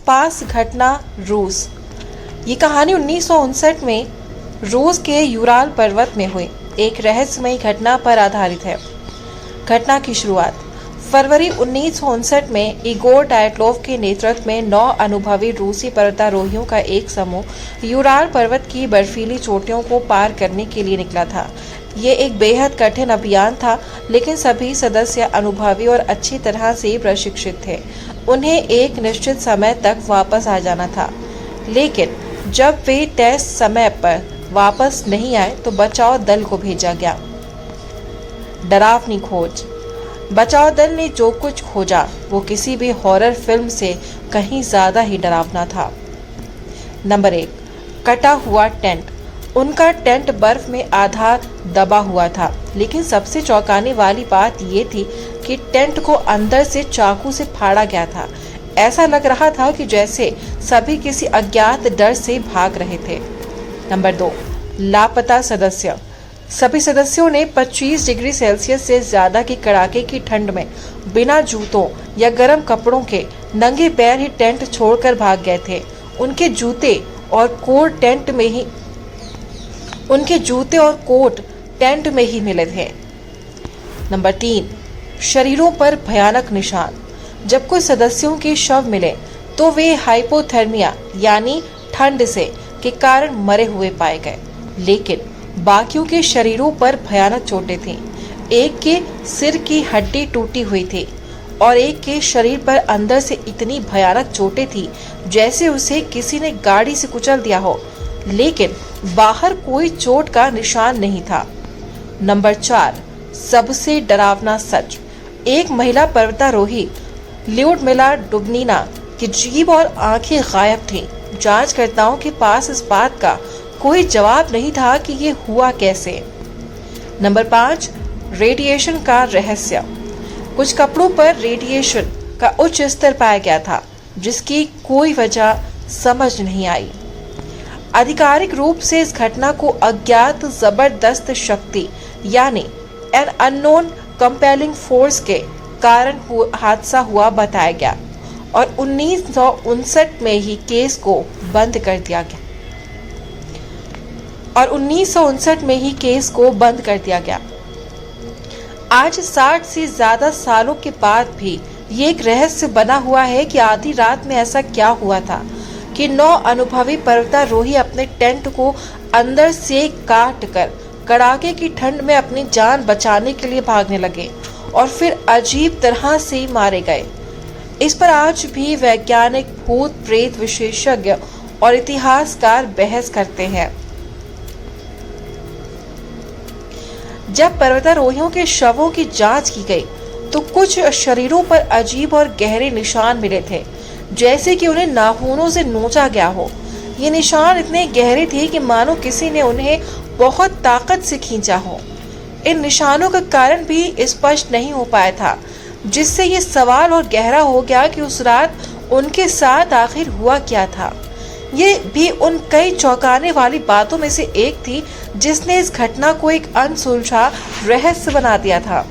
पास घटना रूस। ये कहानी 1959 में रूस के यूराल पर्वत में हुई एक रहस्यमयी घटना पर आधारित है। घटना की शुरुआत फरवरी 1959 में इगोर डायटलोव के नेतृत्व में 9 अनुभवी रूसी पर्वतारोहियों का एक समूह यूराल पर्वत की बर्फीली चोटियों को पार करने के लिए निकला था। ये एक बेहद कठिन अभियान था, लेकिन सभी सदस्य अनुभवी और अच्छी तरह से प्रशिक्षित थे। उन्हें एक निश्चित समय तक वापस आ जाना था, लेकिन जब वे तय समय पर वापस नहीं आए तो बचाव दल को भेजा गया। डरावनी खोज। बचाव दल ने जो कुछ खोजा वो किसी भी हॉरर फिल्म से कहीं ज्यादा ही डरावना था। नंबर 1, कटा हुआ टेंट। उनका टेंट बर्फ में आधा दबा हुआ था, लेकिन सबसे चौंकाने वाली बात ये थी कि टेंट को अंदर से चाकू से फाड़ा गया था। ऐसा लग रहा था कि जैसे सभी किसी अज्ञात डर से भाग रहे थे। नंबर 2, लापता सदस्य। सभी सदस्यों ने 25 डिग्री सेल्सियस से ज्यादा की कड़ाके की ठंड में बिना जूतों या गर्म कपड़ों के नंगे पैर ही टेंट छोड़कर भाग गए थे। उनके जूते और कोट टेंट में ही मिले थे। नंबर 3, शरीरों पर भयानक निशान। जब कुछ सदस्यों के शव मिले तो वे हाइपोथर्मिया यानी ठंड से के कारण मरे हुए पाए गए, लेकिन बाकियों के शरीरों पर भयानक चोटें थीं। एक के सिर की हड्डी टूटी हुई थी और एक के शरीर पर अंदर से इतनी भयानक चोटें थी जैसे उसे किसी ने गाड़ी से कुचल दिया हो, लेकिन बाहर कोई चोट का निशान नहीं था। नंबर 4, सबसे डरावना सच। एक महिला पर्वतारोही ल्यूडमिला डुबनीना की जीभ और आंखें गायब थीं। जांचकर्ताओं के पास इस बात का कोई जवाब नहीं था कि ये हुआ कैसे। नंबर 5, रेडिएशन का रहस्य। कुछ कपड़ों पर रेडिएशन का उच्च स्तर पाया गया था, जिसकी कोई वजह समझ नहीं आई। आधिकारिक रूप से इस घटना को अज्ञात जबरदस्त शक्ति यानी एन अननोन कंपेलिंग फोर्स के कारण हादसा हुआ बताया गया और 1959 में ही केस को बंद कर दिया गया। आज 60 से ज्यादा सालों के बाद भी ये एक रहस्य बना हुआ है कि आधी रात में ऐसा क्या हुआ था कि 9 अनुभवी पर्वतारोही अपने टेंट को अंदर से काट कर कड़ाके की ठंड में अपनी जान बचाने के लिए भागने लगे और फिर अजीब तरह से मारे गए। इस पर आज भी वैज्ञानिक, भूत प्रेत विशेषज्ञ और इतिहासकार बहस करते हैं। जब पर्वतारोहियों के शवों की जांच की गई तो कुछ शरीरों पर अजीब और गहरे निशान मिले थे, जैसे कि उन्हें नाखूनों से नोचा गया हो। ये निशान इतने गहरे थे कि मानो किसी ने उन्हें बहुत ताकत से खींचा हो। इन निशानों का कारण भी स्पष्ट नहीं हो पाया था, जिससे ये सवाल और गहरा हो गया कि उस रात उनके साथ आखिर हुआ क्या था। ये भी उन कई चौंकाने वाली बातों में से एक थी जिसने इस घटना को एक अनसुलझा रहस्य बना दिया था।